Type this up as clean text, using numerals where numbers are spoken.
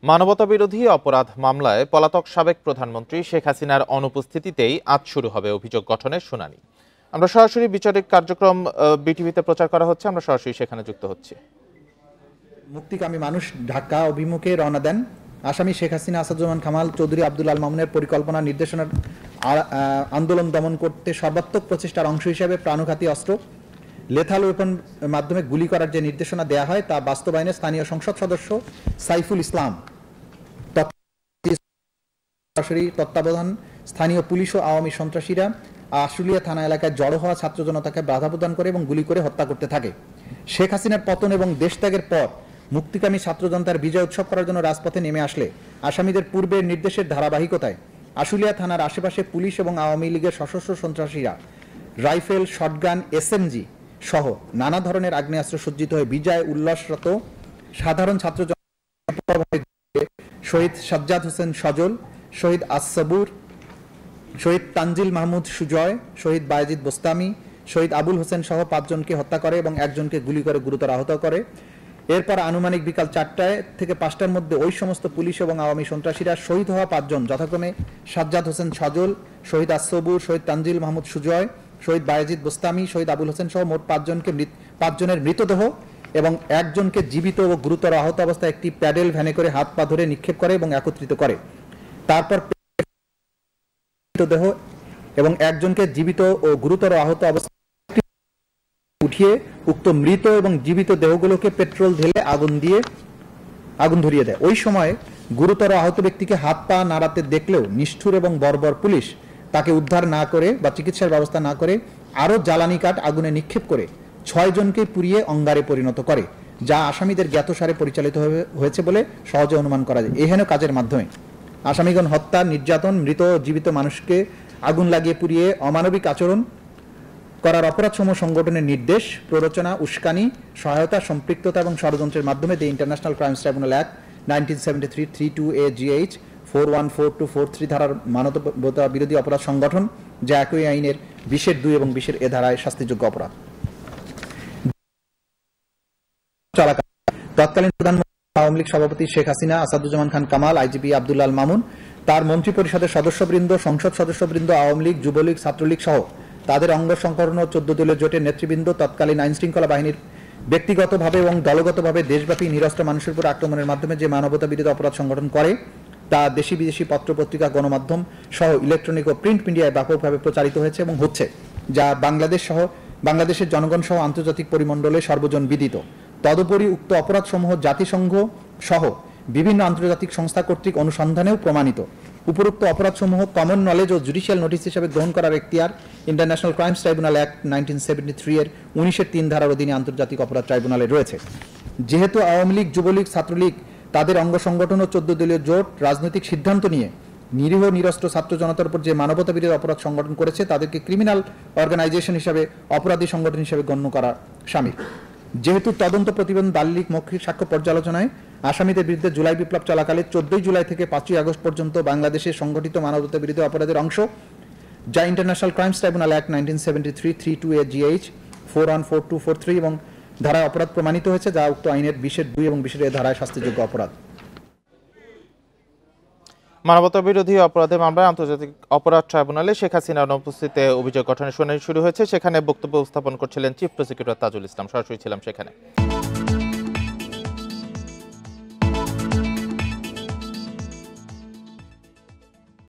মানবতাবিরোধী অপরাধ মামলায় পলাতক সাবেক প্রধানমন্ত্রী শেখ হাসিনার অনুপস্থিতিতেই আজ শুরু হবে অভিযোগ গঠনের শুনানি। আমরা সরাসরি বিচারিক কার্যক্রম বিটিভিতে প্রচার করা হচ্ছে, আমরা সরাসরি সেখানে যুক্ত হচ্ছি। মুক্তিকামী মানুষ ঢাকা অভিমুখে রওনা দেন। আসামি শেখ হাসিনা, আসাদুজ্জামান কামাল, চৌধুরী আব্দুল আল মামুনের পরিকল্পনা নির্দেশনার আন্দোলন দমন করতে সর্বাত্মক প্রচেষ্টার অংশ হিসেবে প্রাণঘাতী অস্ত্র লেথাল ওয়েপন মাধ্যমে গুলি করার যে নির্দেশনা দেওয়া হয় তা বাস্তবায়নে স্থানীয় সংসদ সদস্য সাইফুল ইসলাম সরাসরি তত্ত্বাবধান স্থানীয় পুলিশ ও আওয়ামী সন্ত্রাসীরা আশুলিয়া থানা এলাকায় জড়ো হওয়া ছাত্র জনতাকে বাধা প্রদান করে এবং গুলি করে হত্যা করতে থাকে। শেখ হাসিনার পতন এবং দেশত্যাগের পর মুক্তিকামী ছাত্র জনতার বিজয় উৎসব করার জন্য রাজপথে নেমে আসলে আসামিদের পূর্বের নির্দেশের ধারাবাহিকতায় আশুলিয়া থানার আশেপাশে পুলিশ এবং আওয়ামী লীগের সশস্ত্র সন্ত্রাসীরা রাইফেল, শটগান, এসএমজি সহ নানা ধরনের আগ্নেয়াস্ত্র সজ্জিত হয়ে বিজয় উল্লাসরত সাধারণ ছাত্র শহীদ সাজ্জাদ হোসেন সজল, শহীদ আসসাবুর, শহীদ তানজিল মাহমুদ সুজয়, শহীদ বায়েজিদ বোস্তামি, শহীদ আবুল হোসেন সহ 5 জনকে হত্যা করে এবং একজনকে গুলি করে গুরুতর আহত করে। এরপর আনুমানিক বিকাল 4টা থেকে 5টার মধ্যে ওই সমস্ত পুলিশ এবং আওয়ামী সন্ত্রাসীরা শহীদ হওয়া 5 জন যথাক্রমে সাজ্জাদ হোসেন সজল, শহীদ আসসাবুর, শহীদ তানজিল মাহমুদ সুজয়, শহীদ বায়েজিদ বোস্তামি, শহীদ আবুল হোসেন সহ মোট 5 জনের মৃতদেহ এবং একজনকে জীবিত ও গুরুতর আহত অবস্থায় একটি প্যাডেল ভ্যানে করে হাত পা ধরে নিক্ষেপ করে এবং একত্রিত করে। তারপর মৃতদেহ এবং একজনকে জীবিত ও গুরুতর আহত অবস্থায় উঠিয়ে উক্ত মৃত এবং জীবিত দেহগুলোকে পেট্রোল ঢেলে আগুন ধরিয়ে দেয়। ওই সময় গুরুতর আহত ব্যক্তিকে হাত পা নাড়াতে দেখলেও নিষ্ঠুর এবং বর্বর পুলিশ তাকে উদ্ধার না করে বা চিকিৎসার ব্যবস্থা না করে আরও জ্বালানি কাঠ আগুনে নিক্ষেপ করে 6 জনকে পুড়িয়ে অঙ্গারে পরিণত করে, যা আসামিদের জ্ঞাতসারে পরিচালিত হয়েছে বলে সহজে অনুমান করা যায়। এহেন কাজের মাধ্যমে আসামিগণ হত্যা, নির্যাতন, মৃত জীবিত মানুষকে আগুন লাগিয়ে পুড়িয়ে অমানবিক আচরণ করার অপরাধসমূহ সংগঠনের নির্দেশ, প্ররোচনা, উস্কানি, সহায়তা, সম্পৃক্ততা এবং ষড়যন্ত্রের মাধ্যমে the international crimes tribunal act 1973 32A GH 414243 ধারার মানবতা বিরোধী অপরাধ সংগঠন, যা একই আইনের 20(2) এবং 20(a) ধারায় শাস্তিযোগ্য অপরাধ। তৎকালীন প্রধানমন্ত্রী আওয়ামী লীগ সভাপতি শেখ হাসিনা, আসাদুজ্জামান খান কামাল, আইজিপি আব্দুল আল মামুন, তার মন্ত্রিপরিষদের সদস্যবৃন্দ, সংসদ সদস্যবৃন্দ, আওয়ামী লীগ, যুবলীগ, ছাত্রলীগ সহ তাদের অঙ্গ সংগঠন ও 14 দলীয় জোটের নেতৃবৃন্দ তৎকালীন আইন শৃঙ্খলা বাহিনীর ব্যক্তিগতভাবে এবং দলগতভাবে দেশব্যাপী নিরস্ত্র মানুষের উপর আক্রমণের মাধ্যমে যে মানবতা বিরোধী অপরাধ সংগঠন করে তা দেশি বিদেশি পত্রপত্রিকা, গণমাধ্যম সহ ইলেকট্রনিক ও প্রিন্ট মিডিয়ায় ব্যাপকভাবে প্রচারিত হয়েছে এবং হচ্ছে, যা বাংলাদেশের জনগণ সহ আন্তর্জাতিক পরিমণ্ডলে সর্বজন বিদিত। তদুপরি উক্ত অপরাধসমূহ জাতিসংঘ সহ বিভিন্ন আন্তর্জাতিক সংস্থা কর্তৃক অনুসন্ধানেও প্রমাণিত। উপরোক্ত অপরাধসমূহ কমন নলেজ ও জুডিশিয়াল নোটিস হিসেবে গ্রহণ করার এখতিয়ার ইন্টারন্যাশনাল ক্রাইমস ট্রাইব্যুনাল অ্যাক্ট 1973 এর 19-3 ধারার অধীনে আন্তর্জাতিক অপরাধ ট্রাইব্যুনালে রয়েছে। যেহেতু আওয়ামী লীগ, যুবলীগ, ছাত্রলীগ তাদের অঙ্গ সংগঠন ও 14 দলীয় জোট রাজনৈতিক সিদ্ধান্ত নিয়ে নিরীহ নিরস্ত্র ছাত্র জনতার উপর যে মানবতা বিরোধী অপরাধ সংগঠন করেছে তাদেরকে ক্রিমিনাল অর্গানাইজেশন হিসাবে, অপরাধী সংগঠন হিসাবে গণ্য করা শামিল। যেহেতু তদন্ত প্রতিবেদন, দালিলিক, মৌখিক সাক্ষ্য পর্যালোচনায় আসামিদের বিরুদ্ধে জুলাই বিপ্লব চলাকালে 14 জুলাই থেকে 5 আগস্ট পর্যন্ত বাংলাদেশে সংগঠিত মানবতা বিরোধী অপরাধের অংশ, যা international crimes tribunal act 1973 32A GH 414243 এবং ধারায় অপরাধ প্রমাণিত হয়েছে, যা উক্ত আইনের 20(2) এবং 20(a) ধারায় শাস্তিযোগ্য অপরাধ। মানবতা বিরোধী অপরাধের মামলায় আন্তর্জাতিক অপরাধ ট্রাইব্যুনালে শেখ হাসিনার অনুপস্থিতিতে অভিযোগ গঠনের শুনানি শুরু হয়েছে। সেখানে বক্তব্য উপস্থাপন করছিলেন চিফ প্রসিকিউটর তাজুল ইসলাম। সরাসরি ছিলাম সেখানে।